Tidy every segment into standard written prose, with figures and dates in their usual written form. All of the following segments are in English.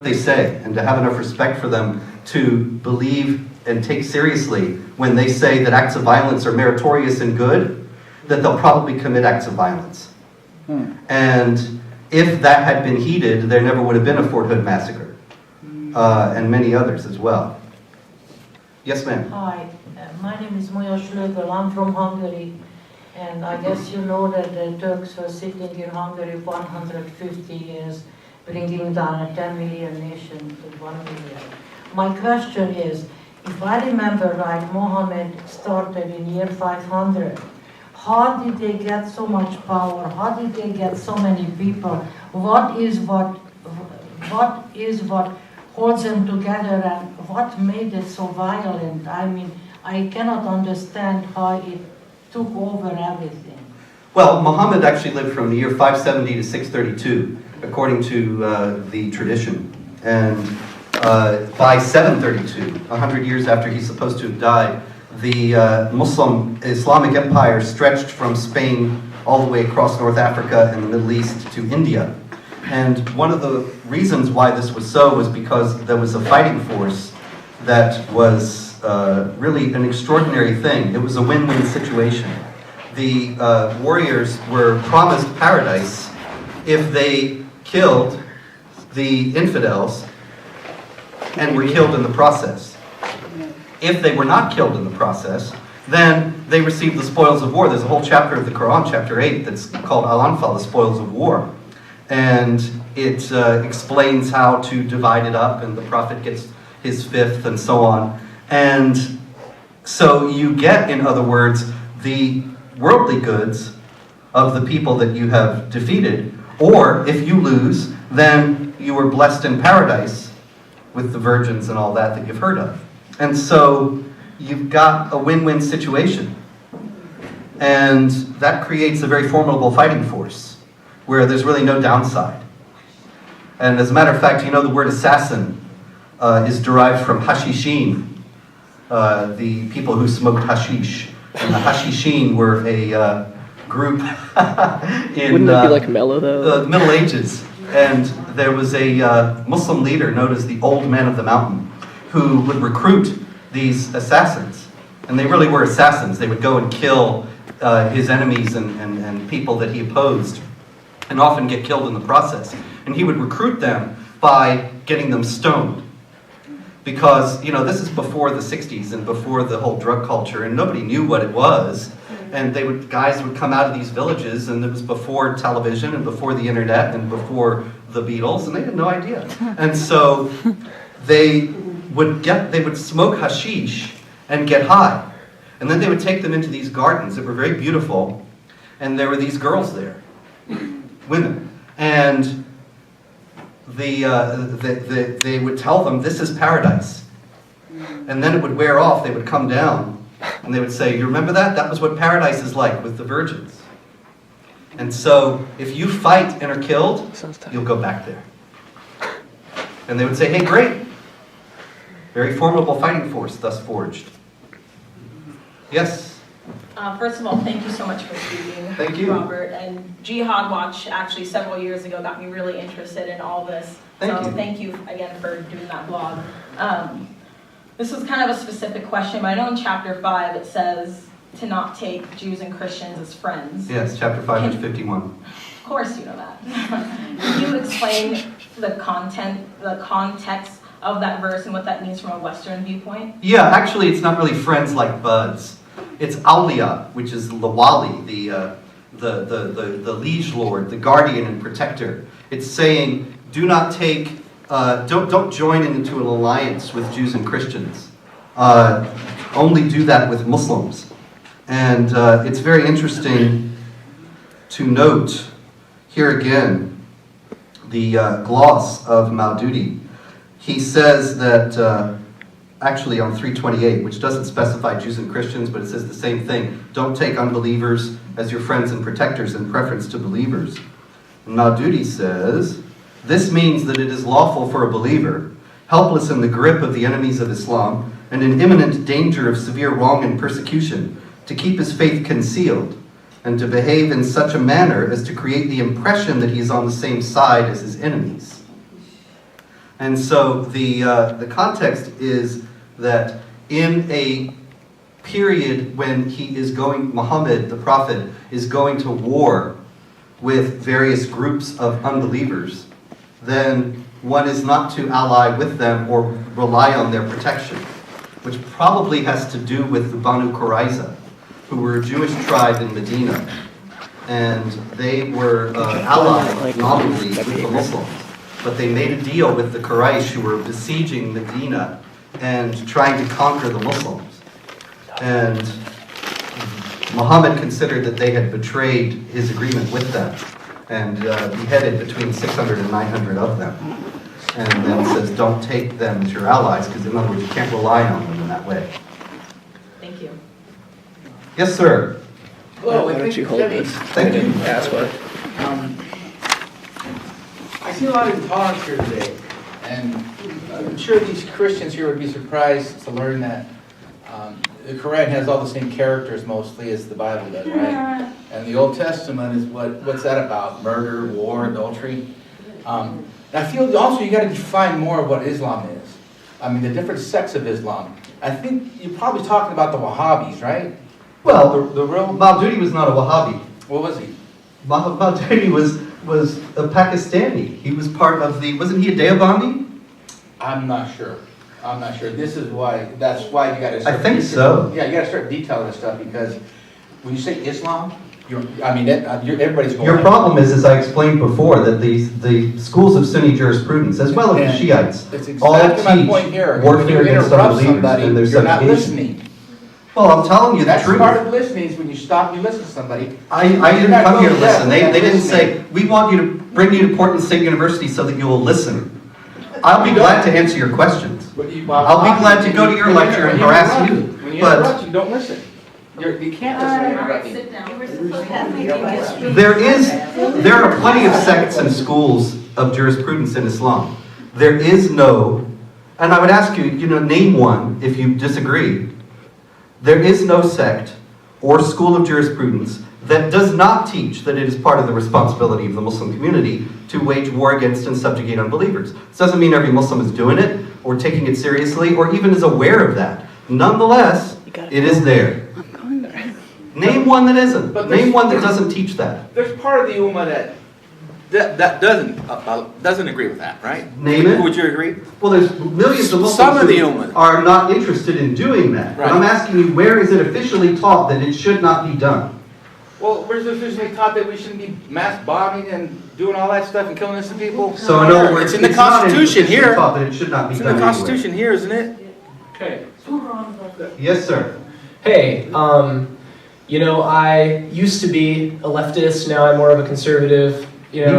they say and to have enough respect for them to believe and take seriously when they say that acts of violence are meritorious and good, that they'll probably commit acts of violence. And if that had been heeded, there never would have been a Fort Hood massacre, and many others as well. Yes, ma'am. Hi, my name is Moja Schlögel. I'm from Hungary, and I guess you know that the Turks were sitting in Hungary 150 years, bringing down a 10 million nation to 1 million. My question is, if I remember right, Mohammed started in year 500. How did they get so much power? How did they get so many people? What is what holds them together, and what made it so violent? I mean, I cannot understand how it took over everything. Well, Muhammad actually lived from the year 570 to 632, according to the tradition. And by 732, 100 years after he's supposed to have died, the Muslim Islamic Empire stretched from Spain all the way across North Africa and the Middle East to India. And one of the reasons why this was so was because there was a fighting force that was really an extraordinary thing. It was a win-win situation. The warriors were promised paradise if they killed the infidels and were killed in the process. If they were not killed in the process, then they received the spoils of war. There's a whole chapter of the Quran, chapter 8, that's called Al-Anfal, the spoils of war. And it explains how to divide it up, and the Prophet gets his fifth, and so on. And so you get, in other words, the worldly goods of the people that you have defeated, or if you lose, then you were blessed in paradise with the virgins and all that you've heard of. And so you've got a win-win situation. And that creates a very formidable fighting force, where there's really no downside. And as a matter of fact, you know the word assassin is derived from hashishin, the people who smoked hashish. And the hashishin were a group in Wouldn't it be like Mellow, though? the Middle Ages. And there was a Muslim leader known as the Old Man of the Mountain who would recruit these assassins. And they really were assassins. They would go and kill his enemies and people that he opposed, and often get killed in the process. And he would recruit them by getting them stoned. Because, you know, this is before the 60s and before the whole drug culture, and nobody knew what it was. And guys would come out of these villages, and it was before television and before the internet and before the Beatles, and they had no idea. And so they would smoke hashish and get high. And then they would take them into these gardens that were very beautiful, and there were these girls there, women. And they would tell them, this is paradise. And then it would wear off, they would come down, and they would say, you remember that? That was what paradise is like with the virgins. And so, if you fight and are killed, you'll go back there. And they would say, hey, great. Very formidable fighting force thus forged. Yes? First of all, thank you so much for speaking, Thank you. Robert. And Jihad Watch actually several years ago got me really interested in all this. Thank you again for doing that blog. This was kind of a specific question, but I know in chapter 5 it says to not take Jews and Christians as friends. Yes, chapter 5, verse 51. Of course you know that. Can you explain the context of that verse and what that means from a Western viewpoint? Yeah, actually it's not really friends like buds. It's awliya, which is the wali, the liege lord, the guardian and protector. It's saying, do not take, don't join into an alliance with Jews and Christians. Only do that with Muslims. And it's very interesting to note here again the gloss of Maududi. He says that, actually on 328, which doesn't specify Jews and Christians, but it says the same thing. Don't take unbelievers as your friends and protectors in preference to believers. And Maududi says, this means that it is lawful for a believer, helpless in the grip of the enemies of Islam, and in imminent danger of severe wrong and persecution, to keep his faith concealed, and to behave in such a manner as to create the impression that he is on the same side as his enemies. And so the context is that in a period when Muhammad, the prophet, is going to war with various groups of unbelievers, then one is not to ally with them or rely on their protection, which probably has to do with the Banu Qurayza, who were a Jewish tribe in Medina, and they were allied nominally with the Muslims, but they made a deal with the Quraysh, who were besieging Medina and trying to conquer the Muslims. And Muhammad considered that they had betrayed his agreement with them and beheaded between 600 and 900 of them. And then says, don't take them as your allies, because in other words, you can't rely on them in that way. Thank you. Yes, sir. Hello, Why don't you hold this? Thank you. Ask what? I see a lot of intolerance here today, and I'm sure these Christians here would be surprised to learn that the Quran has all the same characters mostly as the Bible does, right? And the Old Testament is what's that about? Murder, war, adultery. I feel also you got to define more of what Islam is. I mean, the different sects of Islam. I think you're probably talking about the Wahhabis, right? Well, The real. Maududi was not a Wahhabi. What was he? Maududi was a Pakistani. He was part of wasn't he a Deobandi? I'm not sure. That's why you got to. I think so. Yeah, you got to start detailing this stuff, because when you say Islam, everybody's going. Your problem is, as I explained before, that the schools of Sunni jurisprudence, as well as the Shiites, That's all exactly my teach point here. warfare When you against interrupt unbelievers somebody, and their you're not subjugation. listening. Well, I'm telling you the That's truth. part of listening, is when you stop, you listen to somebody. I You're didn't not come here to going deaf, listen. you're not They didn't listening. say, we want you to bring you to Portland State University so that you will listen. I'll be glad to answer your questions. I'll be glad to go to your lecture and harass you, When you but- interrupt, you don't listen. You can't listen to interrupting. There are plenty of sects and schools of jurisprudence in Islam. There is no, and I would ask you, name one if you disagree. There is no sect or school of jurisprudence that does not teach that it is part of the responsibility of the Muslim community to wage war against and subjugate unbelievers. This doesn't mean every Muslim is doing it or taking it seriously or even is aware of that. Nonetheless, it is there. Name one that isn't. Name one that doesn't teach that. There's part of the Ummah that doesn't agree with that, right? Name it. Would you agree? Well, there's millions of Muslims Some of the who Ummah. are not interested in doing that. But Right. I'm asking you, where is it officially taught that it should not be done? Well, where's it officially taught that we shouldn't be mass bombing and doing all that stuff and killing innocent people? So in other words, It's in the not Constitution officially here. taught that it should not be It's in done the anywhere. Constitution here, isn't it? Okay. Yes, sir. Hey, I used to be a leftist, now I'm more of a conservative. Me too.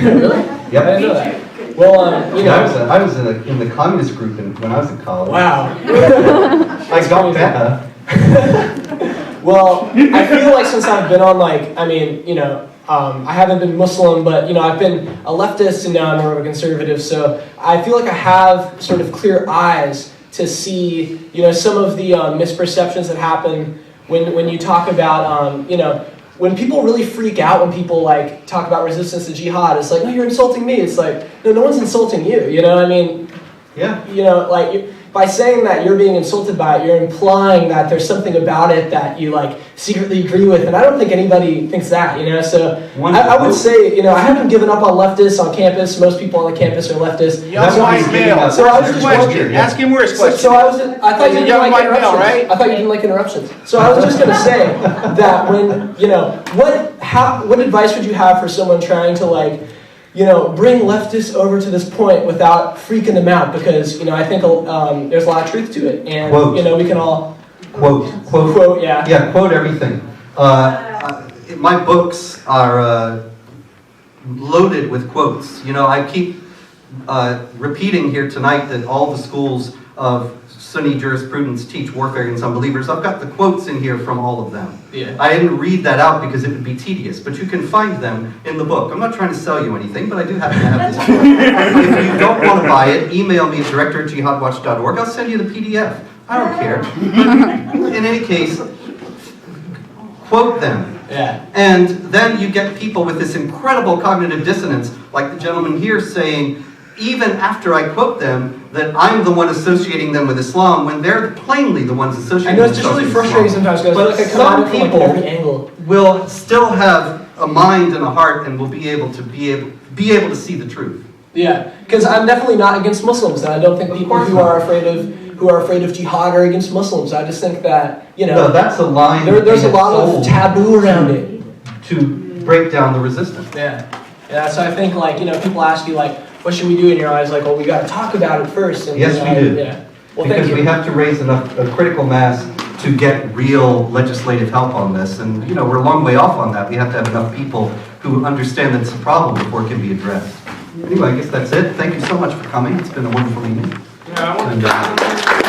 Really? Yep. I didn't know that. Well, I was in the communist group when I was in college. Wow. I got that. Well, I feel like since I've been on I haven't been Muslim, but I've been a leftist and now I'm more of a conservative. So I feel like I have sort of clear eyes to see, some of the misperceptions that happen when you talk about, when people really freak out when people talk about resistance to jihad. It's like, no, you're insulting me. It's like, no one's insulting you. Yeah. By saying that you're being insulted by it, you're implying that there's something about it that you secretly agree with, and I don't think anybody thinks that, So I would say, I haven't given up on leftists on campus. Most people on the campus are leftists. Young what white he's getting male. at. So I was just Question. wondering- Ask him where his question. So I thought you He's a didn't young like white male, interruptions. right? I thought you didn't like interruptions. So I was just going to say that when what advice would you have for someone trying to bring leftists over to this point without freaking them out? Because I think there's a lot of truth to it, and Quote. we can all Quote. yeah. Yeah, quote everything. My books are loaded with quotes. I keep repeating here tonight that all the schools of Sunni jurisprudence teach warfare against unbelievers. I've got the quotes in here from all of them. Yeah. I didn't read that out because it would be tedious, but you can find them in the book. I'm not trying to sell you anything, but I do happen to have this book. If you don't want to buy it, email me at director@jihadwatch.org. I'll send you the PDF. I don't care. In any case, quote them. Yeah. And then you get people with this incredible cognitive dissonance, like the gentleman here saying, even after I quote them, that I'm the one associating them with Islam when they're plainly the ones I associating know it's just themselves really with frustrating Islam. sometimes because I But feel like I come at some it from like people every angle. will still have a mind and a heart and will be able to see the truth. Yeah, because I'm definitely not against Muslims, and I don't think Of people course who not. are afraid of jihad are against Muslims. I just think that No, that's a line. there's a lot of sold taboo around it. to break down the resistance. Yeah, so I think people ask you what should we do, and you're always like, well, we got to talk about it first. And Yes, we do. Yeah. Well, Because thank we you. have to raise a critical mass to get real legislative help on this. And, we're a long way off on that. We have to have enough people who understand that it's a problem before it can be addressed. Anyway, I guess that's it. Thank you so much for coming. It's been a wonderful evening. Yeah, I want And,